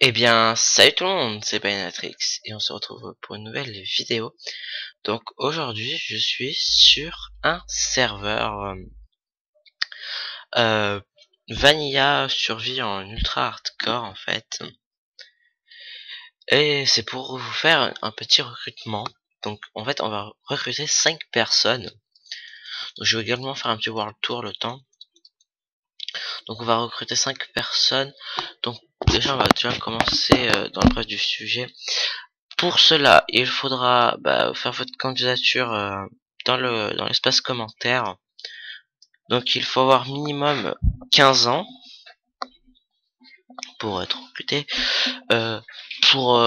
Eh bien, salut tout le monde, c'est Baynatrix et on se retrouve pour une nouvelle vidéo. Donc aujourd'hui, je suis sur un serveur euh, Vanilla survie en ultra hardcore en fait. Et c'est pour vous faire un petit recrutement. Donc en fait, on va recruter 5 personnes. Donc, je vais également faire un petit world tour le temps. Donc on va recruter 5 personnes. Donc déjà, on va déjà commencer dans le bref du sujet. Pour cela, il faudra faire votre candidature dans l'espace commentaire. Donc il faut avoir minimum 15 ans pour être recruté. Pour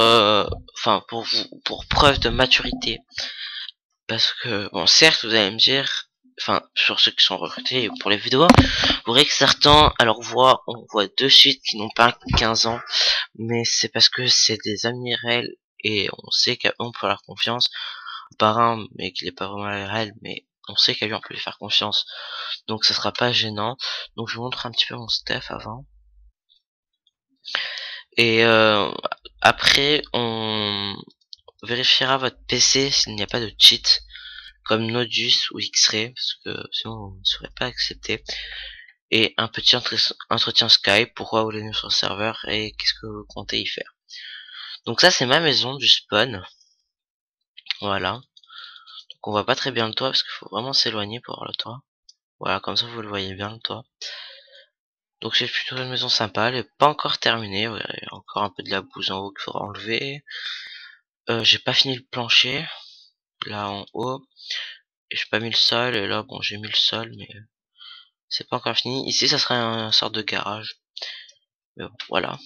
preuve de maturité. Parce que bon, certes, vous allez me dire, enfin sur ceux qui sont recrutés pour les vidéos, vous verrez que certains, on voit de suite qui n'ont pas 15 ans, mais c'est parce que c'est des amis réels et on sait qu'à eux on peut leur confiance. Par un, mais qu'il est pas vraiment réel, mais on sait qu'à lui on peut lui faire confiance, donc ça sera pas gênant. Donc je vous montre un petit peu mon stuff avant, et après on vérifiera votre PC s'il n'y a pas de cheat comme Nodus ou X-Ray, parce que sinon on ne serait pas accepté. Et un petit entretien Skype, pourquoi vous voulez venir sur le serveur et qu'est-ce que vous comptez y faire. Donc ça c'est ma maison du spawn, voilà. Donc on voit pas très bien le toit parce qu'il faut vraiment s'éloigner pour voir le toit. Voilà, comme ça vous le voyez bien le toit. Donc c'est plutôt une maison sympa, elle est pas encore terminée, il y a encore un peu de la bouse en haut qu'il faudra enlever. J'ai pas fini le plancher, là en haut, et j'ai pas mis le sol, et là bon j'ai mis le sol, mais c'est pas encore fini. Ici ça sera un sorte de garage. Mais bon, voilà.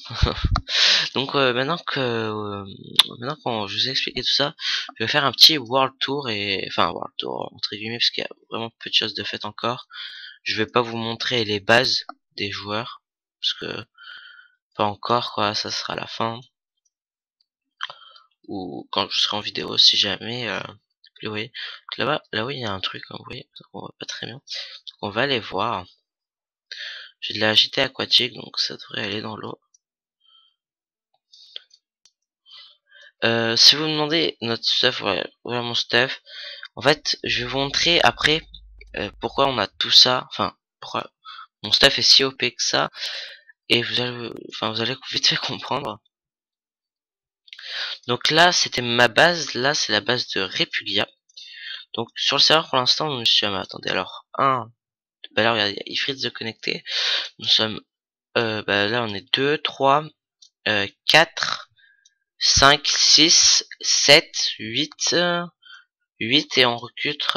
Donc maintenant que je vous ai expliqué tout ça, je vais faire un petit world tour world tour entre guillemets parce qu'il y a vraiment peu de choses de fait encore. Je vais pas vous montrer les bases des joueurs parce que pas encore quoi, ça sera la fin ou quand je serai en vidéo si jamais vous voyez. Là-bas il y a un truc, hein, vous voyez, on voit pas très bien. Donc on va aller voir. J'ai de la JT aquatique donc ça devrait aller dans l'eau. Si vous me demandez notre stuff, ouais, mon stuff, en fait, je vais vous montrer après pourquoi on a tout ça, enfin, pourquoi mon stuff est si OP que ça, et vous allez vite fait comprendre. Donc là, c'était ma base, là, c'est la base de Repugia. Donc sur le serveur, pour l'instant, nous sommes, attendez, alors, là, regardez, il y a Ifrit de connecter, nous sommes, là, on est 2, 3, 4, 5, 6, 7, 8, 8 et on recrute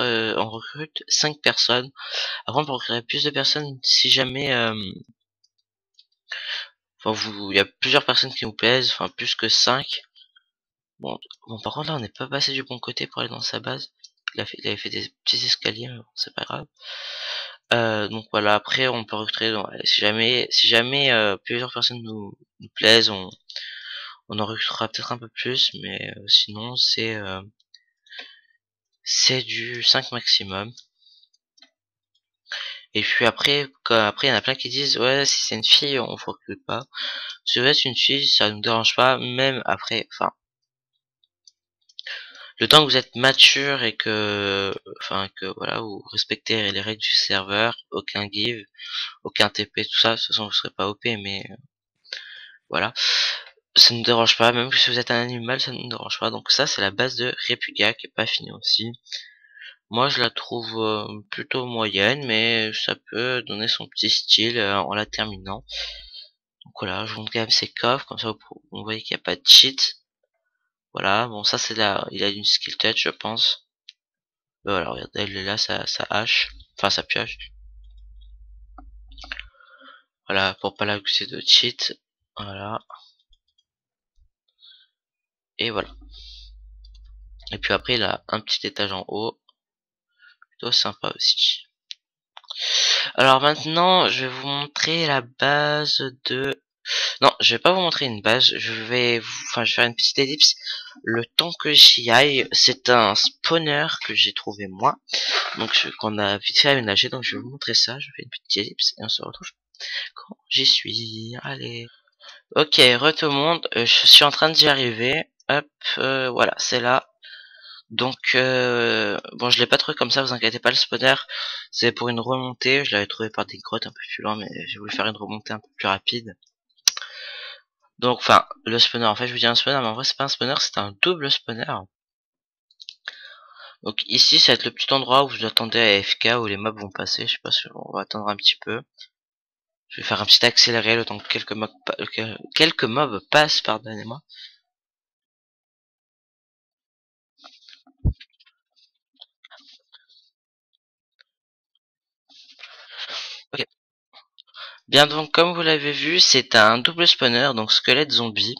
5 personnes. Avant pour recruter plus de personnes, si jamais il y a plusieurs personnes qui nous plaisent, enfin plus que 5. Bon par contre là on n'est pas passé du bon côté pour aller dans sa base. Il avait fait des petits escaliers, mais bon, c'est pas grave. Donc voilà, après on peut recruter si jamais plusieurs personnes nous plaisent, on en recrutera peut-être un peu plus, mais sinon c'est du 5 maximum. Et puis après il y en a plein qui disent ouais, si c'est une fille on ne recrute pas. Si vous êtes une fille ça nous dérange pas, même après, enfin le temps que vous êtes mature et que voilà, vous respectez les règles du serveur, aucun give, aucun TP, tout ça, de toute façon vous serez pas OP, mais voilà, ça ne nous dérange pas, même si vous êtes un animal ça ne nous dérange pas. Donc ça c'est la base de Repugia qui est pas finie aussi. Moi je la trouve plutôt moyenne, mais ça peut donner son petit style en la terminant. Donc voilà, je vous montre quand même ses coffres, comme ça vous voyez qu'il n'y a pas de cheat. Voilà, bon ça c'est là, il a une skill tête je pense. Voilà, regardez, elle est là, sa hache, enfin sa pioche. Voilà, pour pas l'accuser de cheat. Voilà. Et voilà. Et puis après il a un petit étage en haut. Plutôt sympa aussi. Alors maintenant, je vais vous montrer la base de... Non, je vais pas vous montrer une base, je vais faire une petite ellipse. Le temps que j'y aille, c'est un spawner que j'ai trouvé moi. Donc qu'on a vite fait aménager, donc je vais vous montrer ça. Je fais une petite ellipse et on se retrouve quand j'y suis. Allez. Ok, re tout le monde, je suis en train d'y arriver. Hop, voilà, c'est là. Donc, bon, je l'ai pas trouvé comme ça, vous inquiétez pas, le spawner, c'est pour une remontée. Je l'avais trouvé par des grottes un peu plus loin, mais j'ai voulu faire une remontée un peu plus rapide. Donc, enfin, le spawner, en fait, je vous dis un spawner, mais en vrai, c'est pas un spawner, c'est un double spawner. Donc, ici, ça va être le petit endroit où vous attendez à AFK, où les mobs vont passer. Je sais pas si on va attendre un petit peu. Je vais faire un petit accéléré le temps que quelques mobs passent, pardonnez-moi. Ok. Bien, donc, comme vous l'avez vu, c'est un double spawner, donc squelette zombie.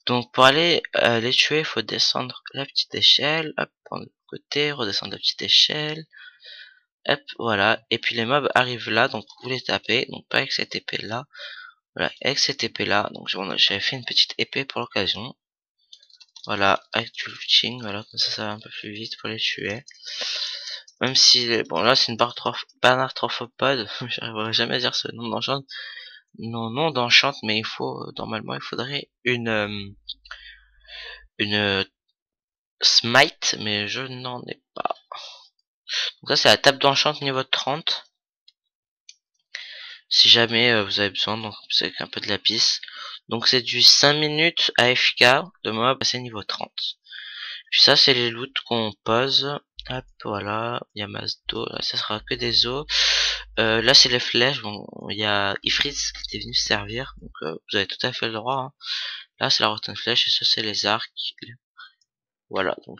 Donc pour aller les tuer, il faut descendre la petite échelle, hop, prendre le côté, redescendre la petite échelle, hop, voilà. Et puis les mobs arrivent là, donc vous les tapez, donc pas avec cette épée là, voilà, avec cette épée là. Donc j'avais fait une petite épée pour l'occasion, voilà, avec du looting, voilà, comme ça va un peu plus vite pour les tuer. Même si, bon là c'est une barre arthrophode, j'arriverai jamais à dire ce nom d'enchant, non d'enchant, mais il faut, normalement il faudrait une smite, mais je n'en ai pas. Donc ça c'est la table d'enchant niveau 30. Si jamais vous avez besoin, donc c'est avec un peu de lapis. Donc c'est du 5 minutes AFK de mob passer niveau 30. Puis ça c'est les loots qu'on pose. Hop, voilà, il y a masse d'eau, là ça sera que des os. Là c'est les flèches, bon, il y a Ifrit qui était venu se servir, donc vous avez tout à fait le droit. Hein. Là c'est la rotten flèche et ça c'est les arcs. Voilà, donc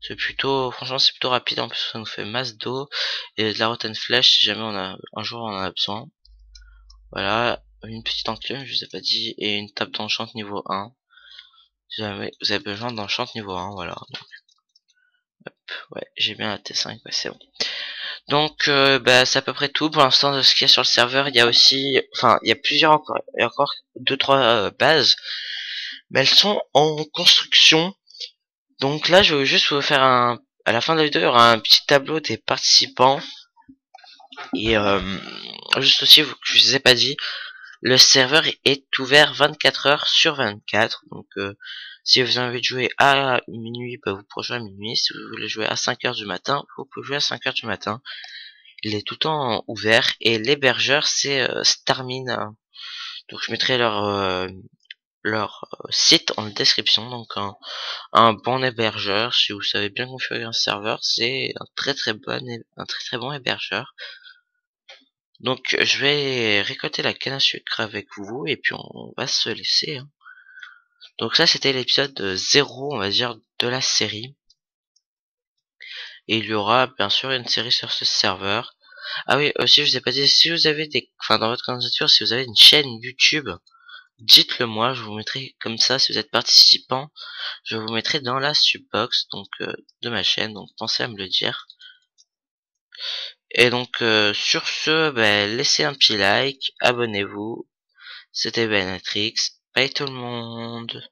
c'est plutôt, franchement, c'est plutôt rapide. En plus, ça nous fait masse d'eau et de la rotten flèche si jamais un jour on en a besoin. Voilà, une petite enclume, je vous ai pas dit, et une table d'enchant niveau 1. Si jamais vous avez besoin d'enchant niveau 1, voilà. Donc, hop, ouais, j'ai bien la T5, ouais, c'est bon. Donc, bah, c'est à peu près tout pour l'instant de ce qu'il y a sur le serveur. Il y a aussi, enfin, il y a plusieurs encore, il y a encore 2-3 bases, mais elles sont en construction. Donc là, je vais juste vous faire à la fin de la vidéo, il y aura un petit tableau des participants. Et juste aussi, je vous ai pas dit, le serveur est ouvert 24 heures sur 24. Donc si vous avez envie de jouer à minuit, bah, vous pouvez jouer à minuit. Si vous voulez jouer à 5 heures du matin, vous pouvez jouer à 5 heures du matin. Il est tout le temps ouvert. Et l'hébergeur, c'est Starmine. Donc je mettrai leur site en description. Donc un bon hébergeur, si vous savez bien configurer un serveur, c'est un très très bon hébergeur. Donc je vais récolter la canne à sucre avec vous et puis on va se laisser. Hein. Donc ça c'était l'épisode 0 on va dire de la série. Et il y aura bien sûr une série sur ce serveur. Ah oui aussi je vous ai pas dit, si vous avez dans votre candidature, si vous avez une chaîne YouTube, dites-le moi, je vous mettrai comme ça, si vous êtes participant, je vous mettrai dans la subbox donc de ma chaîne, donc pensez à me le dire. Et donc sur ce, ben, laissez un petit like, abonnez-vous. C'était Benatrix. Bye tout le monde.